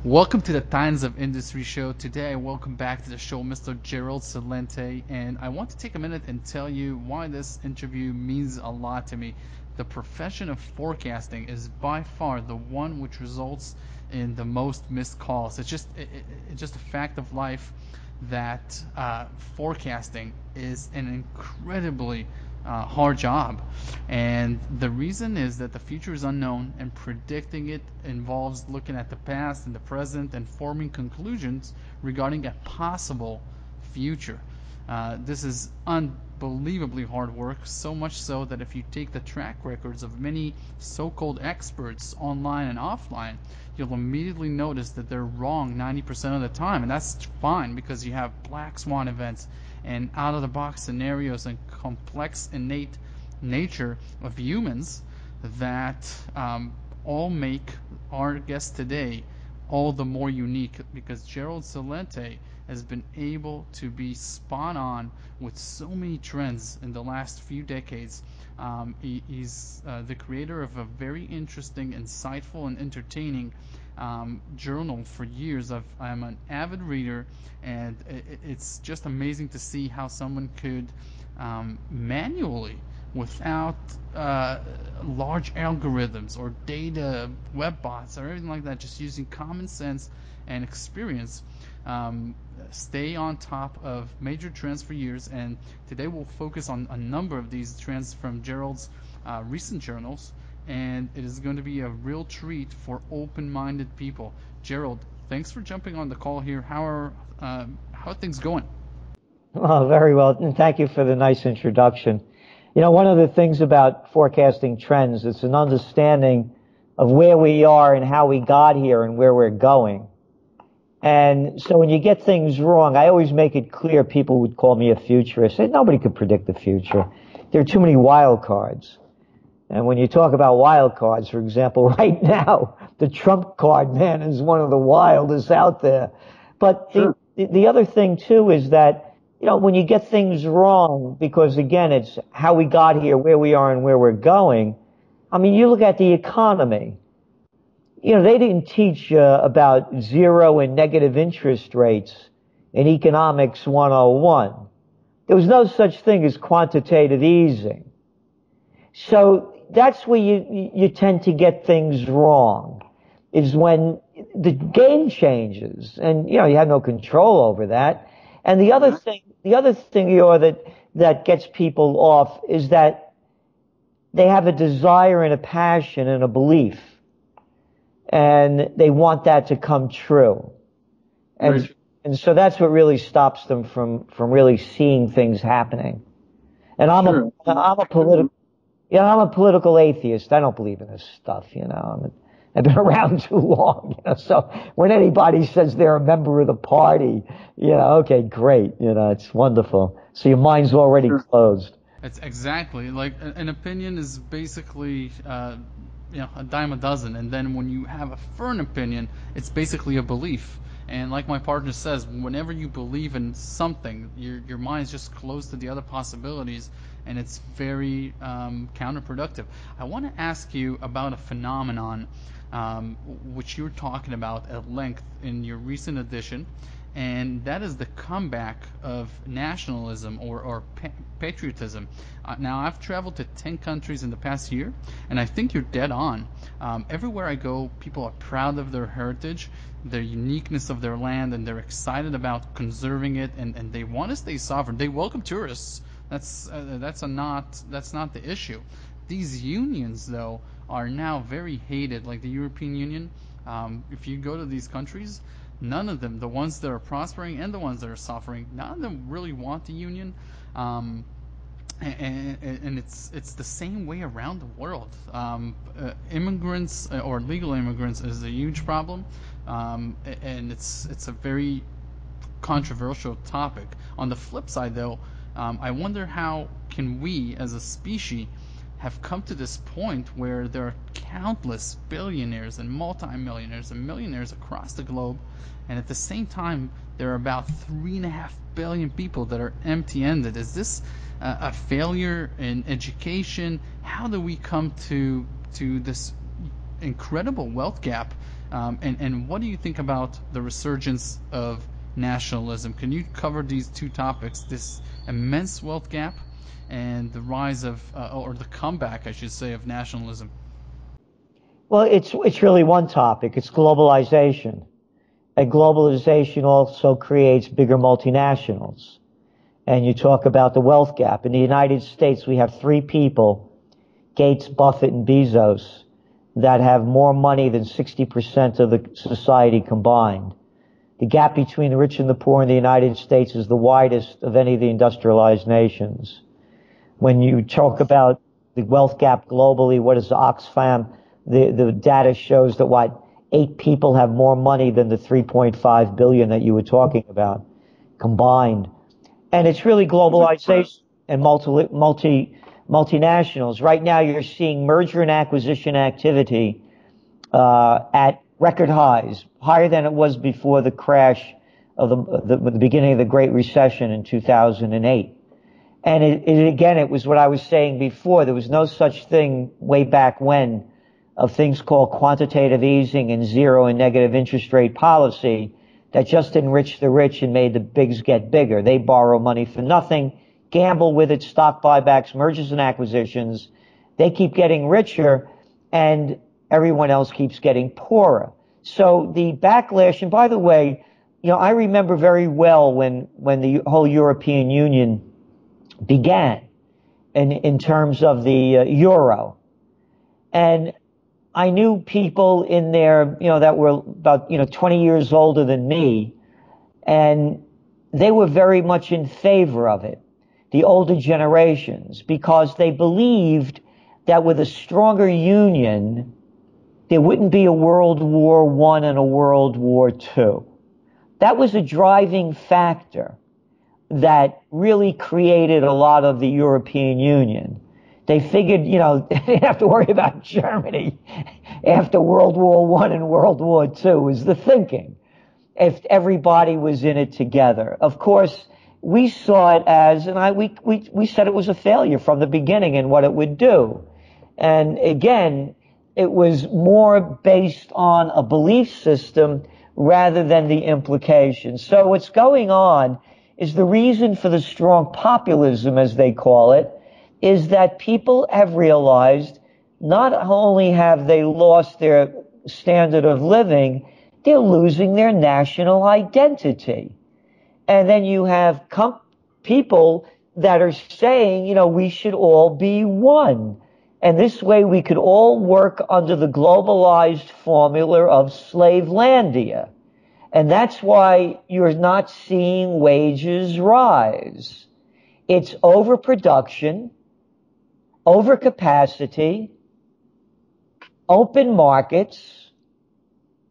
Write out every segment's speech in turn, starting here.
Welcome to the Times of Industry show. Today, welcome back to the show, Mr. Gerald Celente, and I want to take a minute and tell you why this interview means a lot to me. The profession of forecasting is by far the one which results in the most missed calls. It's just a fact of life that forecasting is an incredibly hard job. And the reason is that the future is unknown, and predicting it involves looking at the past and the present and forming conclusions regarding a possible future. This is unbelievably hard work, so much so that if you take the track records of many so-called experts online and offline, you'll immediately notice that they're wrong 90% of the time. And that's fine because you have black swan events and out-of-the-box scenarios and complex innate nature of humans that all make our guest today all the more unique, because Gerald Celente has been able to be spot on with so many trends in the last few decades. He's the creator of a very interesting, insightful, and entertaining journal for years. I'm an avid reader, and it's just amazing to see how someone could manually, without large algorithms or data web bots or anything like that, just using common sense and experience, stay on top of major trends for years. And today we'll focus on a number of these trends from Gerald's recent journals, and it is going to be a real treat for open-minded people. Gerald, thanks for jumping on the call here. How are things going? Oh, very well, and thank you for the nice introduction. You know, one of the things about forecasting trends, it's an understanding of where we are and how we got here and where we're going. And so when you get things wrong, I always make it clear. People would call me a futurist. Nobody could predict the future. There are too many wild cards. And when you talk about wild cards, for example, right now, the Trump card, man, is one of the wildest out there. But the other thing, too, is that, you know, when you get things wrong, because, again, it's how we got here, where we are, and where we're going. I mean, you look at the economy. You know, they didn't teach about zero and negative interest rates in Economics 101. There was no such thing as quantitative easing. So that's where you tend to get things wrong, is when the game changes, and, you know, you have no control over that. And the other thing, Lior, that gets people off is that they have a desire and a passion and a belief, and they want that to come true. And so that's what really stops them from really seeing things happening. And I'm a political atheist. I don't believe in this stuff, you know. I've been around too long, you know. So when anybody says they're a member of the party, you know, okay, great, you know, it's wonderful. So your mind's already closed. It's exactly like an opinion is basically a dime a dozen, and then when you have a firm opinion, it's basically a belief. And like my partner says, whenever you believe in something, your mind's just closed to the other possibilities, and it's very counterproductive. I want to ask you about a phenomenon which you're talking about at length in your recent edition, and that is the comeback of nationalism or patriotism. Now, I've traveled to 10 countries in the past year, and I think you're dead on. Everywhere I go, people are proud of their heritage, their uniqueness of their land, and they're excited about conserving it, and they want to stay sovereign. They welcome tourists. That's not the issue. These unions, though, are now very hated, like the European Union. If you go to these countries, none of them, the ones that are prospering and the ones that are suffering, none of them really want the union. And it's the same way around the world. Immigrants or legal immigrants is a huge problem, and it's a very controversial topic. On the flip side, though, I wonder how can we as a species have come to this point where there are countless billionaires and multimillionaires and millionaires across the globe, and at the same time there are about 3.5 billion people that are empty-ended. Is this a failure in education? How do we come to this incredible wealth gap And what do you think about the resurgence of nationalism? Can you cover these two topics, this immense wealth gap and the rise of, or the comeback, I should say, of nationalism? Well, it's really one topic. It's globalization. And globalization also creates bigger multinationals. And you talk about the wealth gap. In the United States, we have three people, Gates, Buffett, and Bezos, that have more money than 60% of the society combined. The gap between the rich and the poor in the United States is the widest of any of the industrialized nations. When you talk about the wealth gap globally, what is Oxfam? The data shows that 8 people have more money than the 3.5 billion that you were talking about combined. And it's really globalization and multinationals. Right now you're seeing merger and acquisition activity at record highs, higher than it was before the crash of the beginning of the Great Recession in 2008. And it was what I was saying before. There was no such thing way back when of things called quantitative easing and zero and negative interest rate policy that just enriched the rich and made the bigs get bigger. They borrow money for nothing, gamble with it, stock buybacks, mergers and acquisitions. They keep getting richer and everyone else keeps getting poorer. So the backlash, and by the way, I remember very well when the whole European Union began in terms of the euro. And I knew people in there, that were about, 20 years older than me, and they were very much in favor of it, the older generations, because they believed that with a stronger union, there wouldn't be a World War I and a World War II. That was a driving factor that really created a lot of the European Union. They figured, they didn't have to worry about Germany after World War I and World War II was the thinking, if everybody was in it together. Of course, we saw it as, and we said it was a failure from the beginning and what it would do. And again, it was more based on a belief system rather than the implications. So what's going on is the reason for the strong populism, as they call it, is that people have realized not only have they lost their standard of living, they're losing their national identity. And then you have people that are saying, we should all be one. And this way we could all work under the globalized formula of Slavelandia. And that's why you're not seeing wages rise. It's overproduction, overcapacity, open markets,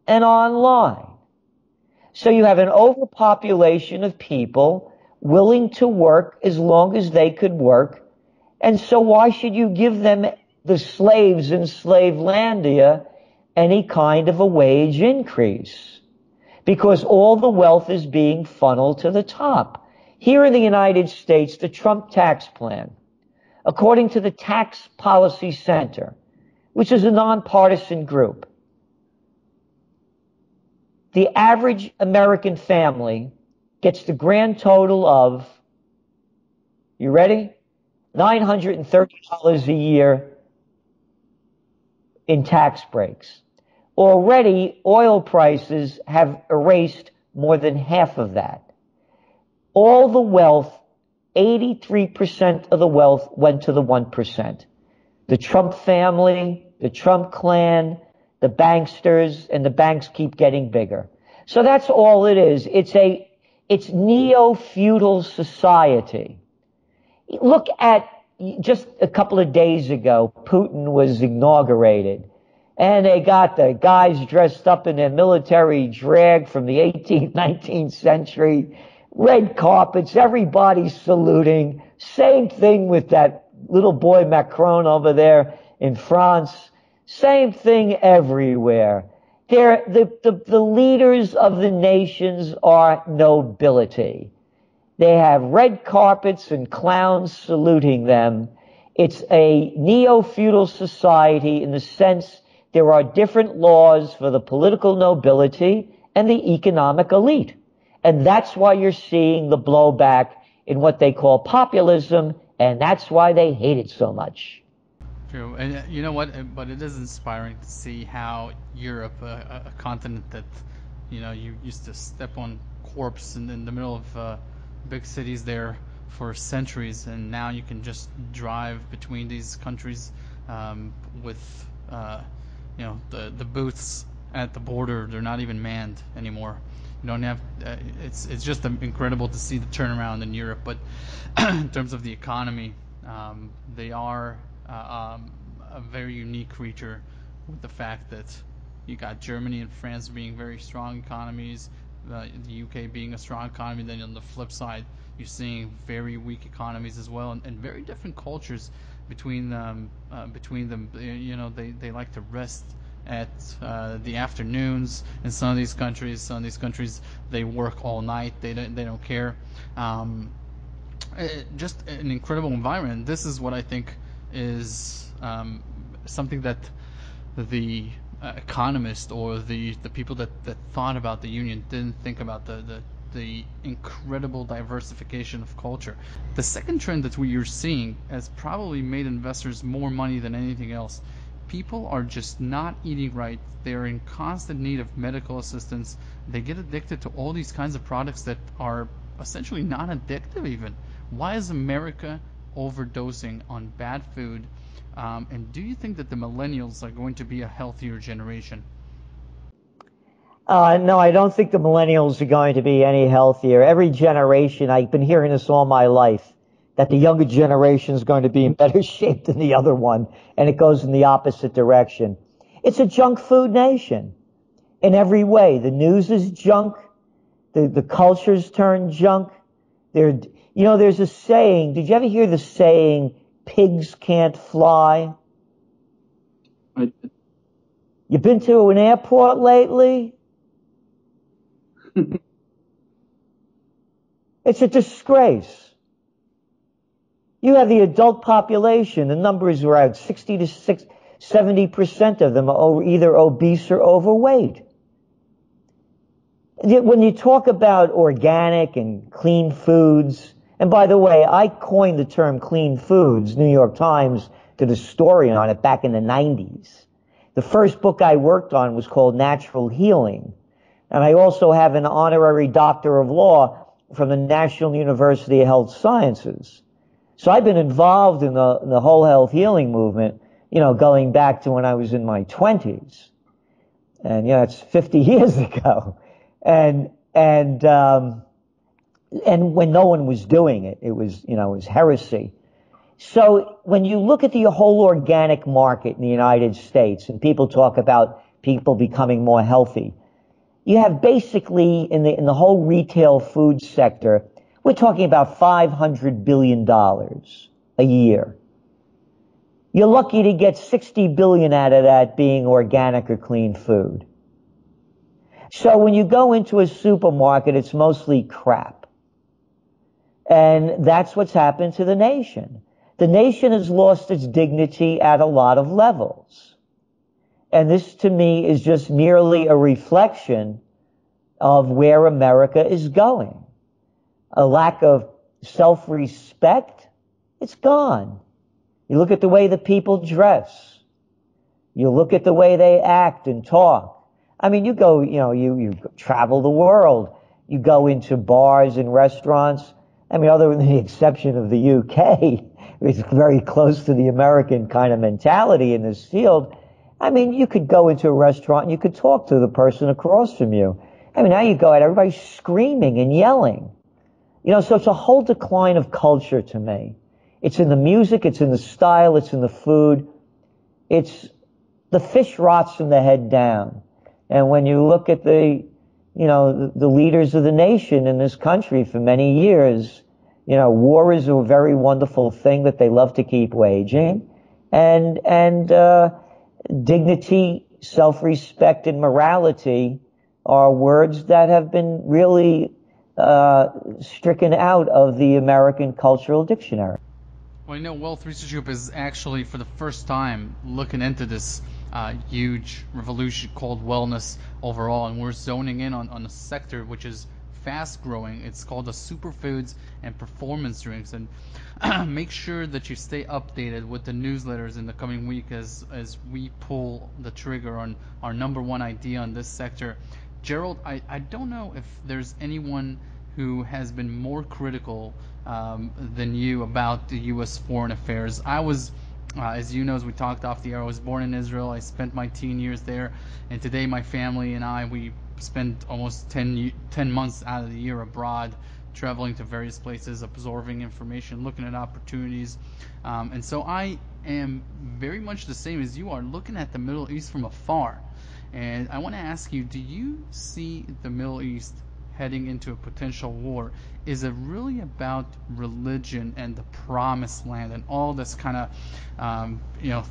and online. So you have an overpopulation of people willing to work as long as they could work. And so why should you give them, the slaves in Slavelandia, any kind of a wage increase? Because all the wealth is being funneled to the top. Here in the United States, the Trump tax plan, according to the Tax Policy Center, which is a nonpartisan group, the average American family gets the grand total of, you ready? $930 a year in tax breaks. Already, oil prices have erased more than half of that. All the wealth, 83% of the wealth went to the 1%. The Trump family, the Trump clan, the banksters, and the banks keep getting bigger. So that's all it is. It's neo-feudal society. Look at, just a couple of days ago, Putin was inaugurated. And they got the guys dressed up in their military drag from the 18th, 19th century, red carpets, everybody saluting. Same thing with that little boy Macron over there in France. Same thing everywhere. The leaders of the nations are nobility. They have red carpets and clowns saluting them. It's a neo-feudal society in the sense There are different laws for the political nobility and the economic elite. And that's why you're seeing the blowback in what they call populism, and that's why they hate it so much. True, and you know what? But it is inspiring to see how Europe, a continent that, you used to step on corpse in the middle of big cities there for centuries, and now you can just drive between these countries with, the booths at the border. They're not even manned anymore. You don't have. It's just incredible to see the turnaround in Europe. But in terms of the economy, they are a very unique creature, with the fact that you got Germany and France being very strong economies, the UK being a strong economy. Then on the flip side, you're seeing very weak economies as well, and very different cultures between them. They like to rest at the afternoons in some of these countries. Some of these countries, they work all night. They don't care. Just an incredible environment. This is what I think is something that the economists or the people that thought about the union didn't think about, the incredible diversification of culture. The second trend that we are seeing has probably made investors more money than anything else. People are just not eating right. They're in constant need of medical assistance. They get addicted to all these kinds of products that are essentially not addictive even. Why is America overdosing on bad food? And do you think that the millennials are going to be a healthier generation? No, I don't think the millennials are going to be any healthier. Every generation, I've been hearing this all my life, that the younger generation is going to be in better shape than the other one, and it goes in the opposite direction. It's a junk food nation in every way. The news is junk. The culture's turned junk. There's a saying. Did you ever hear the saying, pigs can't fly? You been to an airport lately? It's a disgrace. You have the adult population, the numbers are out, 60 to 70% of them are either obese or overweight. When you talk about organic and clean foods, and by the way, I coined the term clean foods. New York Times did a story on it back in the 90s. The first book I worked on was called Natural Healing. And I also have an honorary doctor of law from the National University of Health Sciences. So I've been involved in the whole health healing movement, going back to when I was in my 20s. And, it's 50 years ago. And when no one was doing it, it was heresy. So when you look at the whole organic market in the United States, and people talk about people becoming more healthy, you have basically in the whole retail food sector, we're talking about $500 billion a year. You're lucky to get $60 billion out of that being organic or clean food. So when you go into a supermarket, it's mostly crap. And that's what's happened to the nation. The nation has lost its dignity at a lot of levels. And this, to me, is just merely a reflection of where America is going. A lack of self-respect, it's gone. You look at the way the people dress. You look at the way they act and talk. I mean, you go, you travel the world. You go into bars and restaurants. I mean, other than the exception of the UK, it's very close to the American kind of mentality in this field. I mean, you could go into a restaurant and you could talk to the person across from you. I mean, now you go out, everybody's screaming and yelling. So it's a whole decline of culture to me. It's in the music, it's in the style, it's in the food. It's the fish rots from the head down. And when you look at the leaders of the nation in this country for many years, war is a very wonderful thing that they love to keep waging. And dignity, self-respect, and morality are words that have been really stricken out of the American cultural dictionary. Well, Wealth Research Group is actually, for the first time, looking into this huge revolution called wellness overall, and we're zoning in on a sector which is fast growing. It's called the superfoods and performance drinks, and make sure that you stay updated with the newsletters in the coming week as we pull the trigger on our number one idea on this sector. Gerald, I don't know if there's anyone who has been more critical than you about the U.S. foreign affairs. I was, as you know, as we talked off the air, I was born in Israel. I spent my teen years there, and today my family and I, we spend almost 10 months out of the year abroad, traveling to various places, absorbing information, looking at opportunities. And so I am very much the same as you are, looking at the Middle East from afar. And I want to ask you, do you see the Middle East heading into a potential war? Is it really about religion and the promised land and all this kind of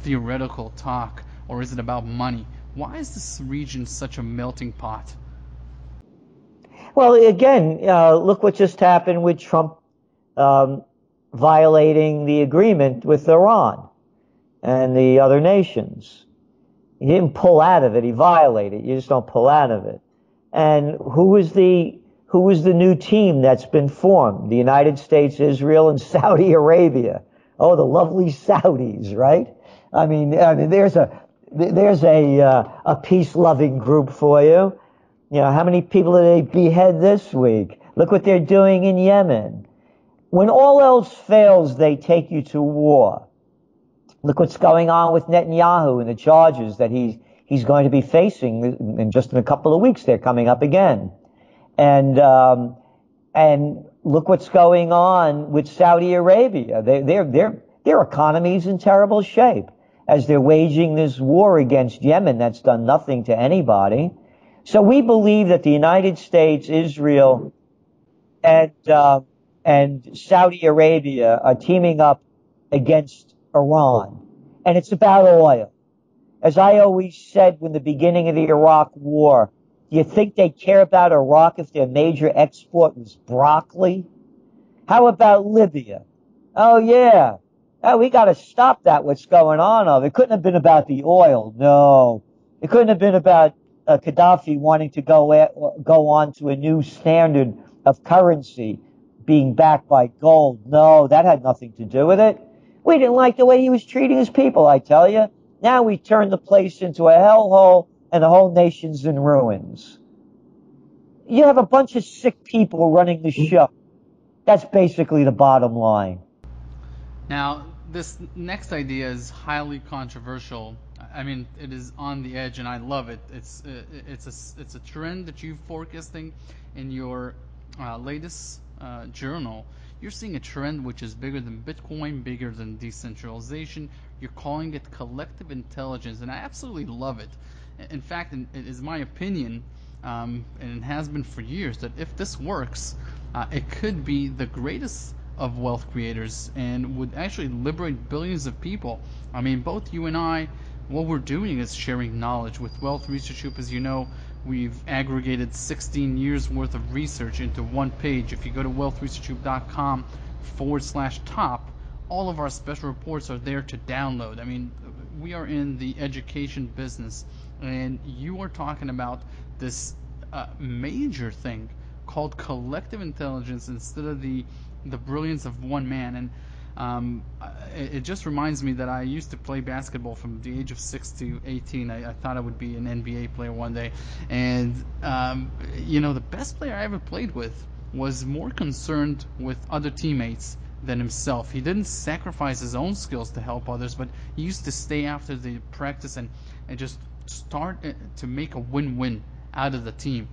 theoretical talk, or is it about money? Why is this region such a melting pot? Well, again, look what just happened with Trump violating the agreement with Iran and the other nations. He didn't pull out of it. He violated. You just don't pull out of it. And who is the new team that's been formed? The United States, Israel, and Saudi Arabia. Oh, the lovely Saudis, right? I mean, there's a peace-loving group for you. You know, how many people did they behead this week? Look what they're doing in Yemen. When all else fails, they take you to war. Look what's going on with Netanyahu and the charges that he's going to be facing in just in a couple of weeks. They're coming up again. And look what's going on with Saudi Arabia. Their economy's in terrible shape as they're waging this war against Yemen that's done nothing to anybody. So we believe that the United States, Israel, and Saudi Arabia are teaming up against Iran. And it's about oil. As I always said when the beginning of the Iraq war, do you think they care about Iraq if their major export was broccoli? How about Libya? Oh, yeah. Oh, we got to stop that, what's going on. It couldn't have been about the oil. No. It couldn't have been about Gaddafi wanting to go on to a new standard of currency being backed by gold. No, that had nothing to do with it. We didn't like the way he was treating his people, I tell you. Now we turned the place into a hellhole and the whole nation's in ruins. You have a bunch of sick people running the show. That's basically the bottom line. Now, this next idea is highly controversial. I mean, it is on the edge, and I love it. It's a trend that you're forecasting in your latest journal. You're seeing a trend which is bigger than Bitcoin, bigger than decentralization. You're calling it collective intelligence, and I absolutely love it. In fact, it is my opinion, and it has been for years, that if this works, it could be the greatest of wealth creators and would actually liberate billions of people. I mean, both you and I, what we're doing is sharing knowledge. With Wealth Research Group, as you know, we've aggregated 16 years worth of research into one page. If you go to wealthresearchgroup.com/top, all of our special reports are there to download. I mean, we are in the education business, and you are talking about this major thing called collective intelligence instead of the brilliance of one man. And it just reminds me that I used to play basketball from the age of 6 to 18. I thought I would be an NBA player one day. And, the best player I ever played with was more concerned with other teammates than himself. He didn't sacrifice his own skills to help others, but he used to stay after the practice and just start to make a win-win out of the team.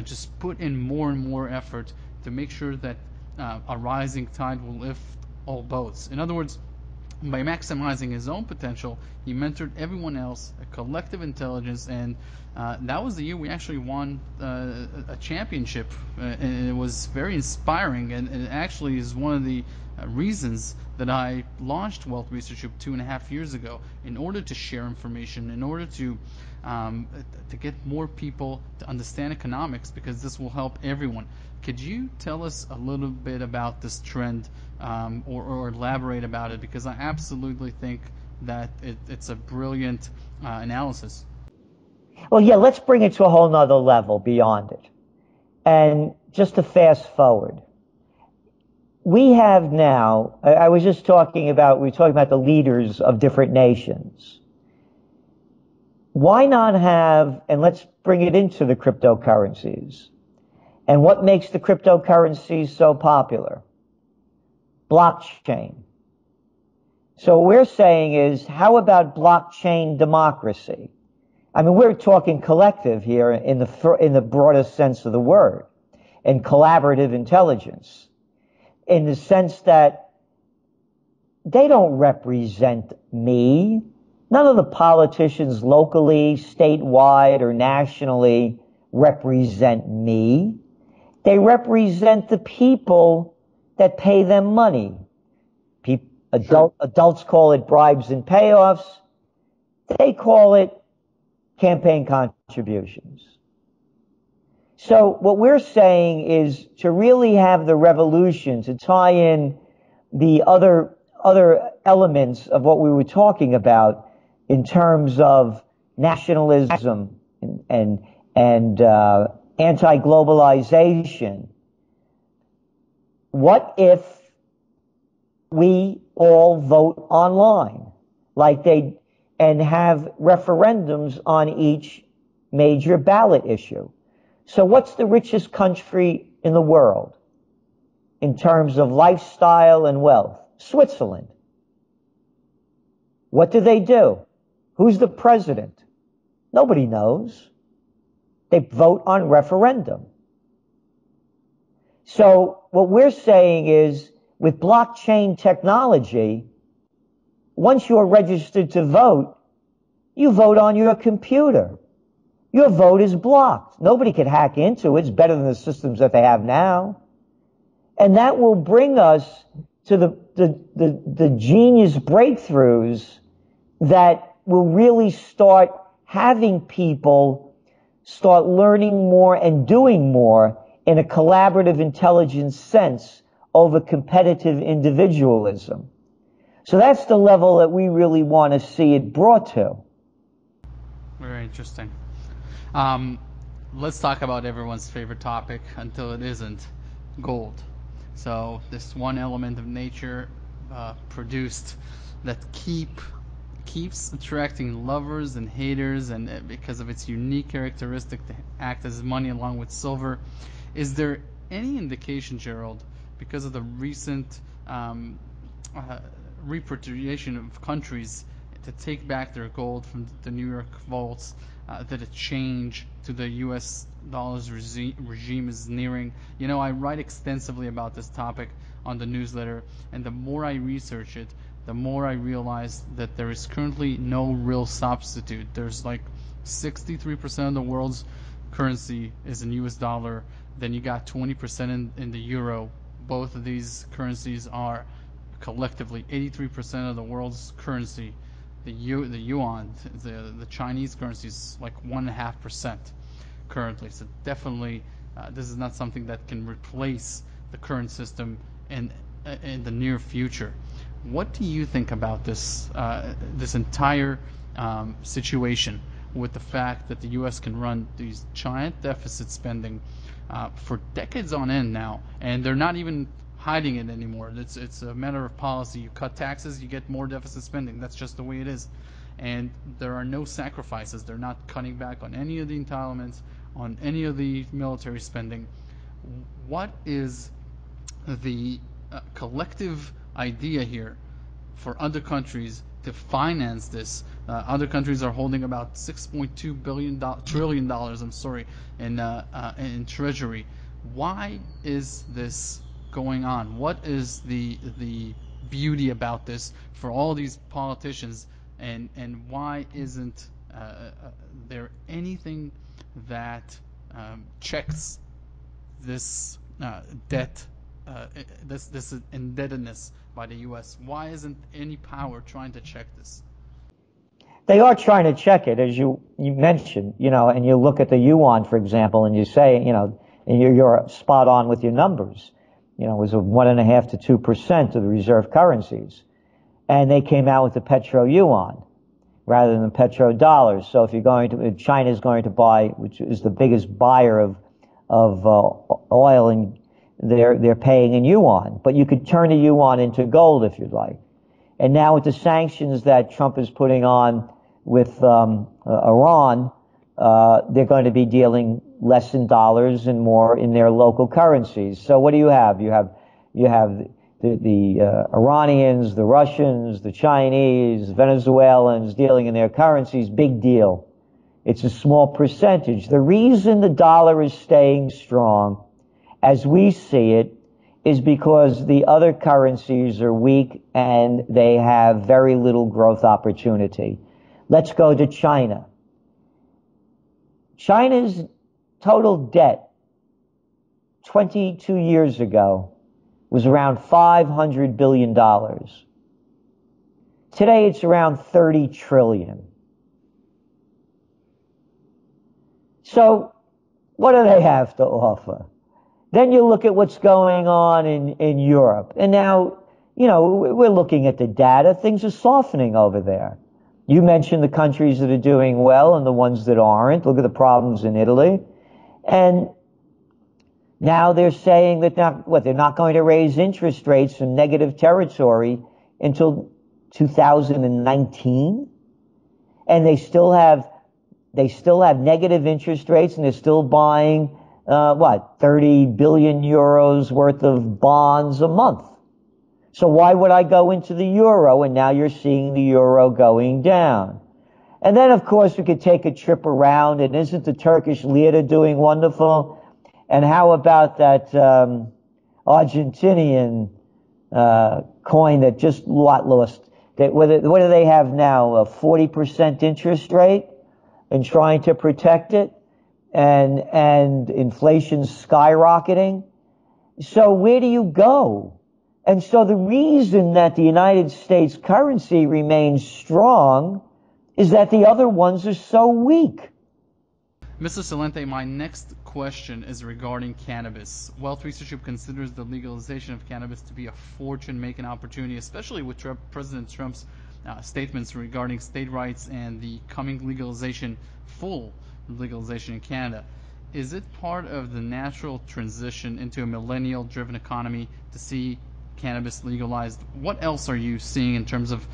Just put in more and more effort to make sure that a rising tide will lift all boats. In other words, by maximizing his own potential, he mentored everyone else, a collective intelligence, and that was the year we actually won a championship, and it was very inspiring, and it actually is one of the reasons that I launched Wealth Research Group 2.5 years ago, in order to share information, in order to get more people to understand economics, because this will help everyone. Could you tell us a little bit about this trend, or elaborate about it? Because I absolutely think that it's a brilliant analysis. Well, yeah, let's bring it to a whole nother level beyond it. And just to fast forward, we have now, I was just talking about, we were talking about the leaders of different nations. Why not have, and let's bring it into the cryptocurrencies. And what makes the cryptocurrencies so popular? Blockchain. So what we're saying is, how about blockchain democracy? I mean, we're talking collective here in the broadest sense of the word, and collaborative intelligence, in the sense that they don't represent me. None of the politicians locally, statewide, or nationally represent me. They represent the people that pay them money. Adults call it bribes and payoffs. They call it campaign contributions. So what we're saying is to really have the revolution, to tie in the other elements of what we were talking about in terms of nationalism and anti-globalization. What if we all vote online, and have referendums on each major ballot issue? So what's the richest country in the world in terms of lifestyle and wealth? Switzerland. What do? Who's the president? Nobody knows. They vote on referendum. So what we're saying is, with blockchain technology, once you're registered to vote, you vote on your computer. Your vote is blocked. Nobody can hack into it. It's better than the systems that they have now. And that will bring us to the genius breakthroughs that will really start having people start learning more and doing more in a collaborative intelligence sense over competitive individualism. So that's the level that we really want to see it brought to. Very interesting. Let's talk about everyone's favorite topic until it isn't, gold. So this one element of nature produced that keeps attracting lovers and haters, and because of its unique characteristic to act as money along with silver. Is there any indication, Gerald, because of the recent repatriation of countries to take back their gold from the New York vaults, that a change to the U.S. dollars regime is nearing? You know, I write extensively about this topic on the newsletter, and the more I research it, the more I realize that there is currently no real substitute. There's like 63% of the world's currency is in U.S. dollar. Then you got 20% in the euro. Both of these currencies are collectively 83% of the world's currency. The yuan, the Chinese currency, is like 1.5% currently. So definitely, this is not something that can replace the current system in the near future. What do you think about this entire situation, with the fact that the U.S. can run these giant deficit spending for decades on end now, and they're not even hiding it anymore? It's a matter of policy. You cut taxes, you get more deficit spending. That's just the way it is. And there are no sacrifices. They're not cutting back on any of the entitlements, on any of the military spending. What is the collective idea here for other countries to finance this? Other countries are holding about $6.2 trillion. I'm sorry, in treasury. Why is this going on? What is the beauty about this for all these politicians, and why isn't there anything that checks this debt, this indebtedness by the U.S.? Why isn't any power trying to check this? They are trying to check it, as you mentioned, and you look at the yuan, for example, and you say, and you're spot on with your numbers. It was 1.5% to 2% of the reserve currencies. and they came out with the petro-yuan rather than petro-dollars. So if China's going to buy, which is the biggest buyer of oil, and they're paying in yuan. But you could turn the yuan into gold if you'd like. And now with the sanctions that Trump is putting on with Iran, they're going to be dealing less in dollars and more in their local currencies. So what do you have? You have the Iranians, the Russians, the Chinese, Venezuelans dealing in their currencies. Big deal. It's a small percentage. The reason the dollar is staying strong, as we see it, is because the other currencies are weak and they have very little growth opportunity. Let's go to China. China's total debt 22 years ago was around $500 billion. Today it's around 30 trillion. So what do they have to offer? Then you look at what's going on in Europe. And now, we're looking at the data. Things are softening over there. You mentioned the countries that are doing well and the ones that aren't. Look at the problems in Italy. And now they're saying that they're not going to raise interest rates in negative territory until 2019. And they still have negative interest rates, and they're still buying 30 billion euros worth of bonds a month. So why would I go into the euro? And now you're seeing the euro going down. And then, of course, we could take a trip around, and isn't the Turkish lira doing wonderful? And how about that Argentinian coin that just lost? What do they have now? A 40% interest rate, and trying to protect it? And inflation's skyrocketing. So where do you go? And so the reason that the United States currency remains strong is that the other ones are so weak. Mr. Celente, my next question is regarding cannabis. Wealth Research Group considers the legalization of cannabis to be a fortune-making opportunity, especially with President Trump's statements regarding state rights and the coming full legalization in Canada. Is it part of the natural transition into a millennial-driven economy to see cannabis legalized? What else are you seeing in terms of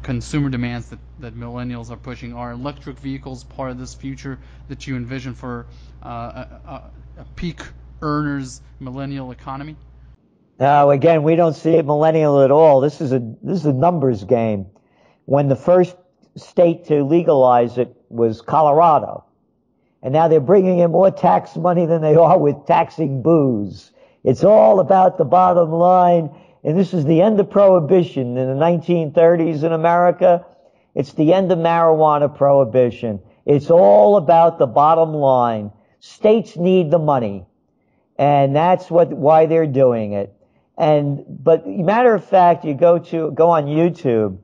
consumer demands that millennials are pushing? Are electric vehicles part of this future that you envision for a peak earners millennial economy? No, again, we don't see it millennial at all. This is a numbers game. When the first state to legalize it was Colorado, and now they're bringing in more tax money than they are with taxing booze. It's all about the bottom line, and this is the end of prohibition in the 1930s in America. It's the end of marijuana prohibition. It's all about the bottom line. States need the money, and that's why they're doing it. But matter of fact, you go on YouTube,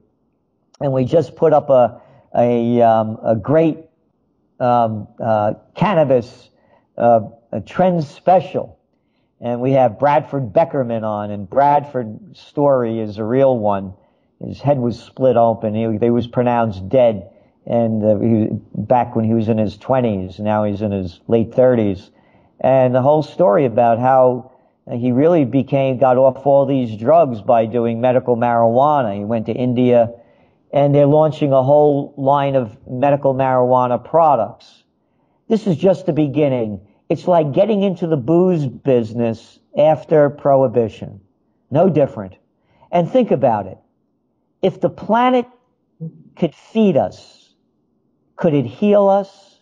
and we just put up a great cannabis a trend special, and we have Bradford Beckerman on, and Bradford's story is a real one. His head was split open. He was pronounced dead, and back when he was in his 20s. Now he's in his late 30s, and the whole story about how he really got off all these drugs by doing medical marijuana. He went to India, and they're launching a whole line of medical marijuana products. This is just the beginning. It's like getting into the booze business after prohibition. No different. And think about it. If the planet could feed us, could it heal us?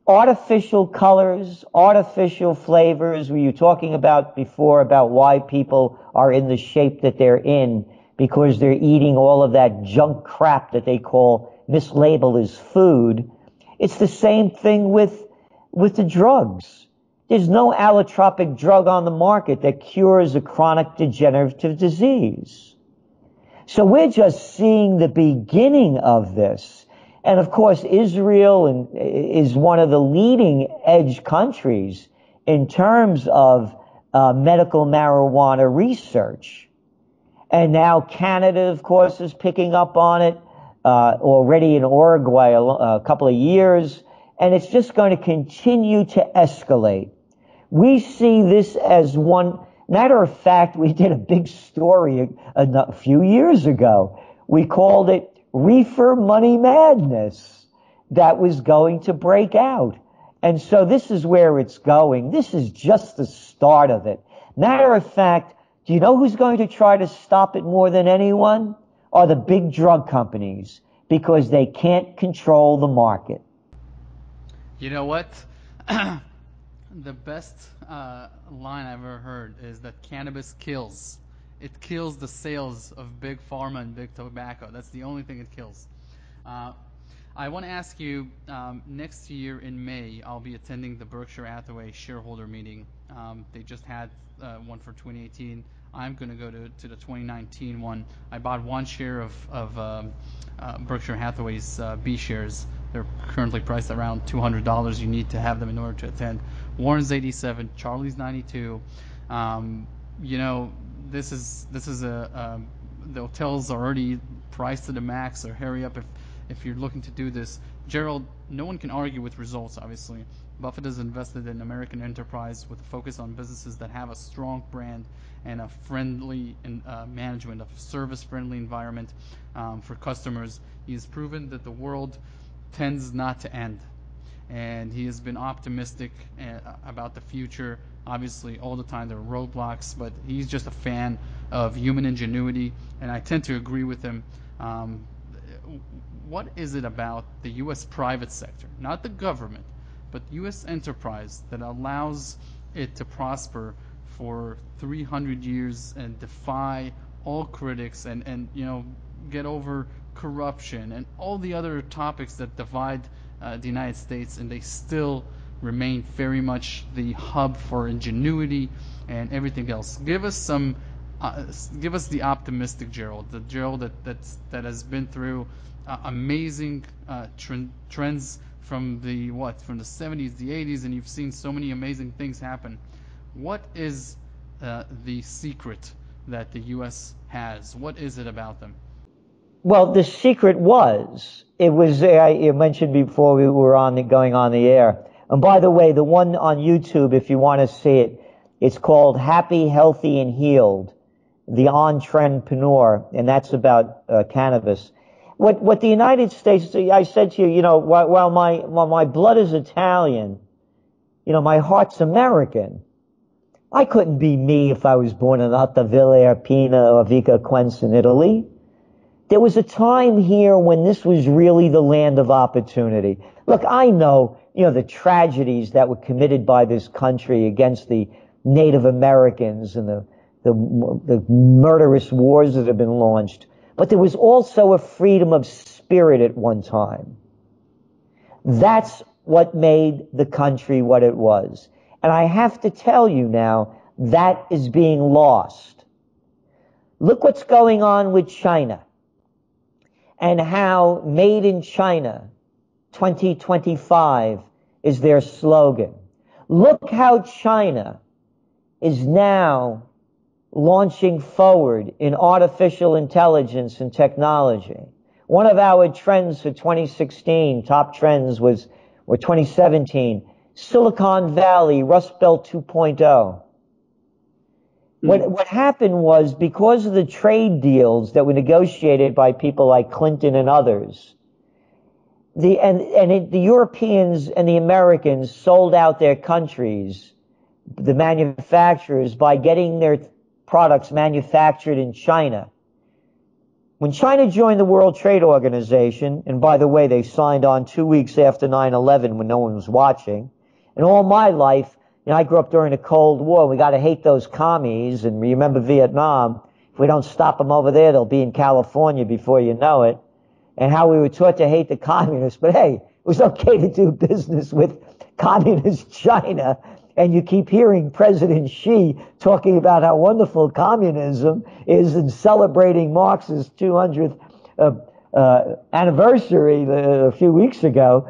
Artificial colors, artificial flavors. Were you talking about before about why people are in the shape that they're in? Because they're eating all of that junk crap that they mislabel as food. It's the same thing with the drugs. There's no allotropic drug on the market that cures a chronic degenerative disease. So we're just seeing the beginning of this. And of course, Israel is one of the leading edge countries in terms of medical marijuana research. And now Canada, of course, is picking up on it, already in Uruguay a couple of years. And it's just going to continue to escalate. We see this as one. Matter of fact, we did a big story a few years ago. We called it Reefer Money Madness that was going to break out. And so this is where it's going. This is just the start of it. Matter of fact, do you know who's going to try to stop it more than anyone? Are the big drug companies, because they can't control the market. You know what? The best line I've ever heard is that cannabis kills. It kills the sales of big pharma and big tobacco. That's the only thing it kills. I want to ask you, next year in May, I'll be attending the Berkshire Hathaway shareholder meeting. They just had one for 2018. I'm going to go to the 2019 one. I bought one share of Berkshire Hathaway's B shares. They're currently priced around $200. You need to have them in order to attend. Warren's 87, Charlie's 92. You know, this is the hotels are already priced to the max. So hurry up if you're looking to do this. Gerald, no one can argue with results, obviously. Buffett has invested in American enterprise with a focus on businesses that have a strong brand and a friendly management, a service-friendly environment for customers. He has proven that the world tends not to end, and he has been optimistic about the future. Obviously, all the time there are roadblocks, but he's just a fan of human ingenuity, and I tend to agree with him. What is it about the U.S. private sector, not the government, but U.S. enterprise, that allows it to prosper for 300 years and defy all critics and you know, get over corruption and all the other topics that divide the United States, and they still remain very much the hub for ingenuity and everything else? Give us some, give us the optimistic Gerald, the Gerald that has been through amazing trends from the 70s, the 80s, and you've seen so many amazing things happen. What is the secret that the U.S. has? What is it about them? Well, the secret was, you mentioned before we were going on the air. And by the way, the one on YouTube, if you want to see it, it's called Happy, Healthy, and Healed, the Entrepreneur, and that's about cannabis. What the United States, I said to you, you know, while my blood is Italian, you know, my heart's American. I couldn't be me if I was born in Ottavilla, Arpina, or Vico Quenz in Italy. There was a time here when this was really the land of opportunity. Look, I know, you know, the tragedies that were committed by this country against the Native Americans and the murderous wars that have been launched. But there was also a freedom of spirit at one time. That's what made the country what it was. And I have to tell you now, that is being lost. Look what's going on with China, and how Made in China 2025 is their slogan. Look how China is now launching forward in artificial intelligence and technology. One of our trends for 2016, top trends were 2017, Silicon Valley, Rust Belt 2.0. What happened was, because of the trade deals that were negotiated by people like Clinton and others, the Europeans and the Americans sold out their countries, the manufacturers, by getting their products manufactured in China. When China joined the World Trade Organization, and by the way, they signed on 2 weeks after 9/11 when no one was watching, and all my life, you know, I grew up during the Cold War. We got to hate those commies, and remember Vietnam. If we don't stop them over there, they'll be in California before you know it. And how we were taught to hate the communists. But hey, it was okay to do business with communist China. And you keep hearing President Xi talking about how wonderful communism is and celebrating Marx's 200th anniversary a few weeks ago.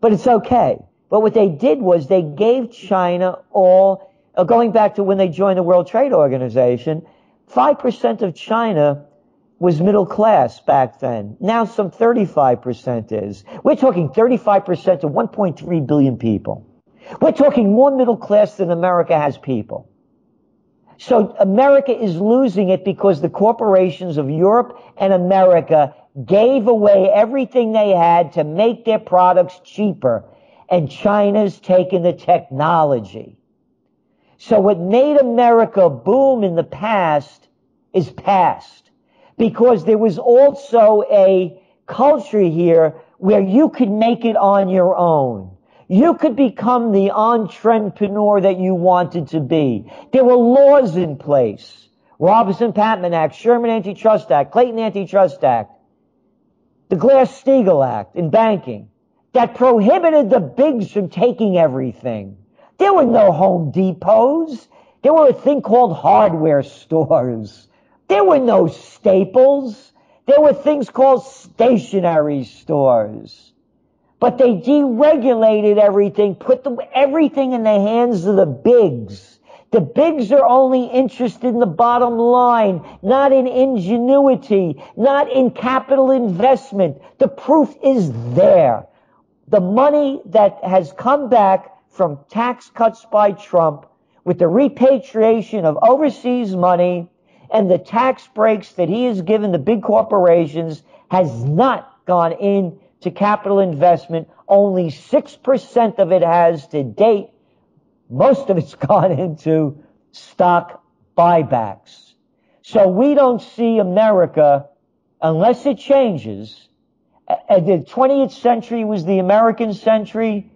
But it's okay. But what they did was they gave China all, going back to when they joined the World Trade Organization, 5% of China was middle class back then. Now some 35% is. We're talking 35% of 1.3 billion people. We're talking more middle class than America has people. So America is losing it because the corporations of Europe and America gave away everything they had to make their products cheaper. And China's taken the technology. So what made America boom in the past is past. Because there was also a culture here where you could make it on your own. You could become the entrepreneur that you wanted to be. There were laws in place. Robinson-Patman Act, Sherman Antitrust Act, Clayton Antitrust Act, the Glass-Steagall Act in banking that prohibited the bigs from taking everything. There were no Home Depots. There were a thing called hardware stores. There were no Staples. There were things called stationery stores. But they deregulated everything, put everything in the hands of the bigs. The bigs are only interested in the bottom line, not in ingenuity, not in capital investment. The proof is there. The money that has come back from tax cuts by Trump with the repatriation of overseas money and the tax breaks that he has given the big corporations has not gone into capital investment. Only 6% of it has to date. Most of it's gone into stock buybacks. So we don't see America, unless it changes. The 20th century was the American century.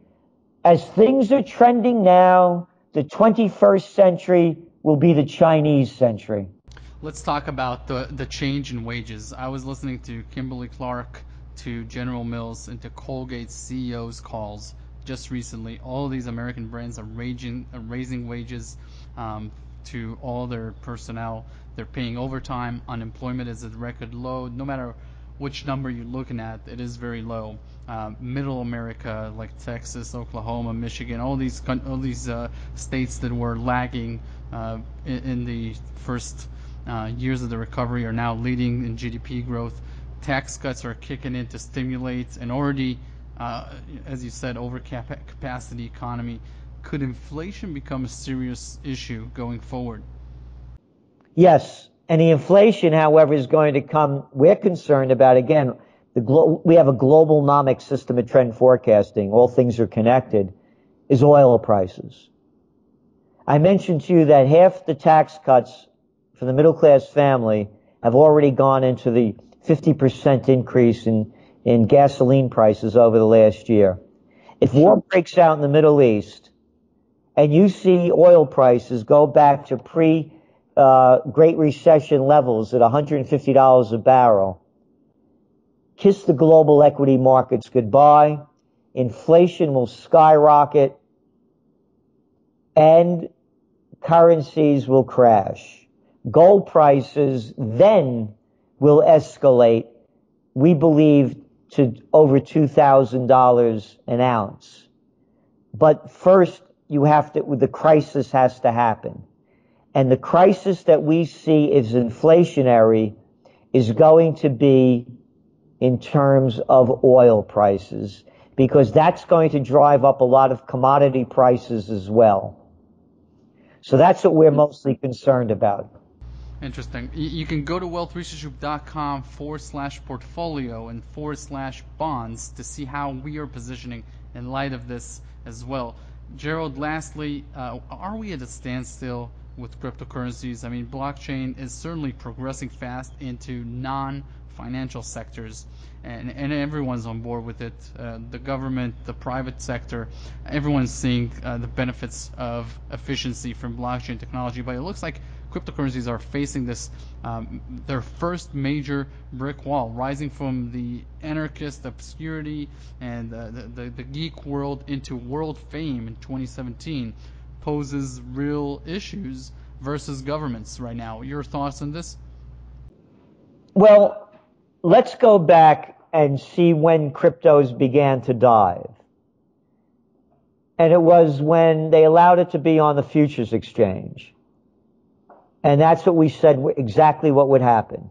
As things are trending now, the 21st century will be the Chinese century. Let's talk about the change in wages. I was listening to Kimberly-Clark, to General Mills, and to Colgate's CEO's calls just recently. All of these American brands are raising wages to all their personnel. They're paying overtime. Unemployment is at record low. No matter which number you're looking at, it is very low. Middle America, like Texas, Oklahoma, Michigan, all these states that were lagging in the first years of the recovery are now leading in GDP growth. Tax cuts are kicking in to stimulate an already, as you said, overcapacity economy. Could inflation become a serious issue going forward? Yes. And the inflation, however, is going to come. We're concerned about, again, we have a globalnomic system of trend forecasting. All things are connected, is oil prices. I mentioned to you that half the tax cuts for the middle class family have already gone into the 50% increase in gasoline prices over the last year. If war breaks out in the Middle East and you see oil prices go back to Great Recession levels at $150 a barrel, kiss the global equity markets goodbye. Inflation will skyrocket and currencies will crash. Gold prices then will escalate, we believe, to over $2,000 an ounce. But first, the crisis has to happen. And the crisis that we see is inflationary is going to be in terms of oil prices, because that's going to drive up a lot of commodity prices as well. So that's what we're mostly concerned about. Interesting. You can go to wealthresearchgroup.com/portfolio and /bonds to see how we are positioning in light of this as well. Gerald, lastly, are we at a standstill with cryptocurrencies? I mean, blockchain is certainly progressing fast into non-financial sectors, and everyone's on board with it. The government, the private sector, everyone's seeing the benefits of efficiency from blockchain technology. But it looks like cryptocurrencies are facing this, their first major brick wall, rising from the anarchist obscurity and the geek world into world fame in 2017, poses real issues versus governments right now. Your thoughts on this? Well, let's go back and see when cryptos began to dive. And it was when they allowed it to be on the futures exchange. And that's what we said exactly what would happen.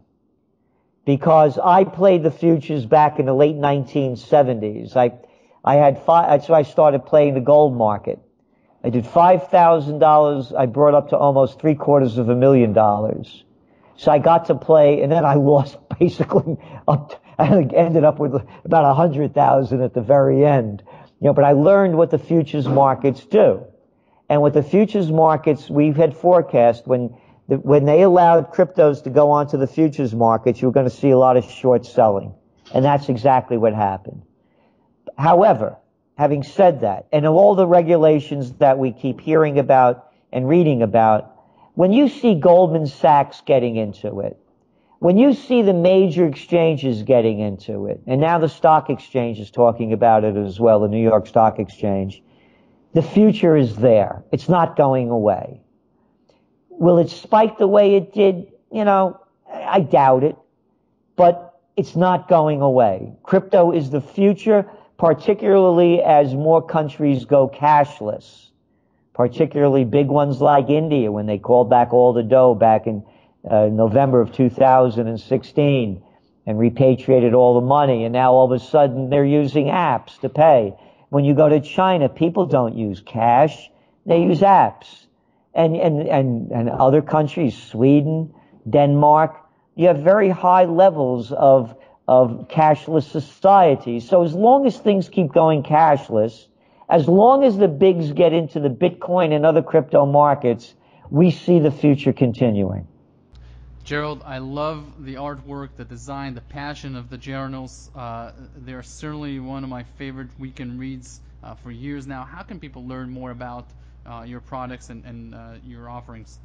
Because I played the futures back in the late 1970s. I had that's why I started playing the gold market. I did $5,000. I brought up to almost $750,000. So I got to play, and then I lost basically I ended up with about 100,000 at the very end. But I learned what the futures markets do. And with the futures markets, we've had forecast when they allowed cryptos to go onto the futures markets, you were going to see a lot of short selling. And that's exactly what happened. However, having said that, and all the regulations that we keep hearing about and reading about, when you see Goldman Sachs getting into it, when you see the major exchanges getting into it, and now the stock exchange is talking about it as well, the New York Stock Exchange, the future is there. It's not going away. Will it spike the way it did? I doubt it. But it's not going away. Crypto is the future, particularly as more countries go cashless. Particularly big ones like India, when they called back all the dough back in November of 2016 and repatriated all the money. And now all of a sudden they're using apps to pay. When you go to China, people don't use cash. They use apps. And other countries, Sweden, Denmark, you have very high levels of cashless societies. So as long as things keep going cashless, as long as the bigs get into the Bitcoin and other crypto markets, we see the future continuing. Gerald, I love the artwork, the design, the passion of the journals. They're certainly one of my favorite weekend reads for years now. How can people learn more about your products and your offerings?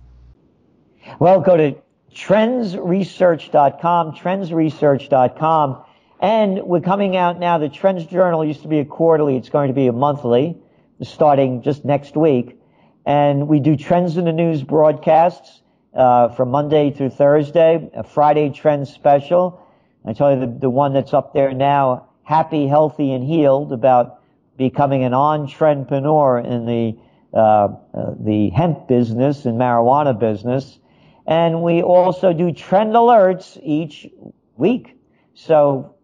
Well, go to trendsresearch.com, trendsresearch.com. And we're coming out now. The Trends Journal used to be a quarterly. It's going to be a monthly, starting just next week. And we do Trends in the News broadcasts from Monday through Thursday, a Friday Trends special. I tell you the one that's up there now, Happy, Healthy, and Healed, about becoming an entrepreneur in the hemp business and marijuana business. And we also do trend alerts each week. So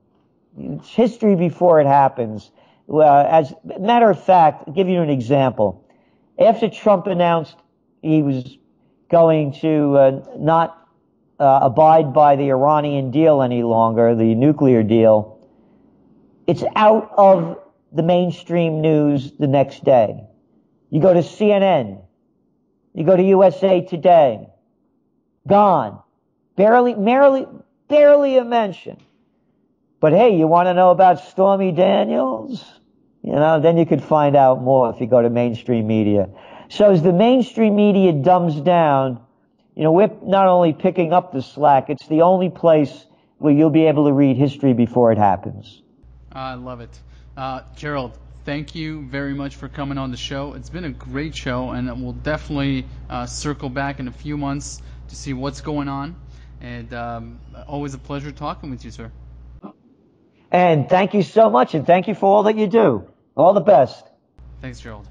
it's history before it happens. As a matter of fact, I'll give you an example. After Trump announced he was going to not abide by the Iranian deal any longer, the nuclear deal, it's out of the mainstream news the next day. You go to CNN, you go to USA Today, gone. Barely a mention. But hey, you want to know about Stormy Daniels? Then you could find out more if you go to mainstream media. So as the mainstream media dumbs down, we're not only picking up the slack, it's the only place where you'll be able to read history before it happens. I love it. Gerald, thank you very much for coming on the show. It's been a great show, and we'll definitely circle back in a few months to see what's going on. And always a pleasure talking with you, sir. And thank you so much, and thank you for all that you do. All the best. Thanks, Gerald.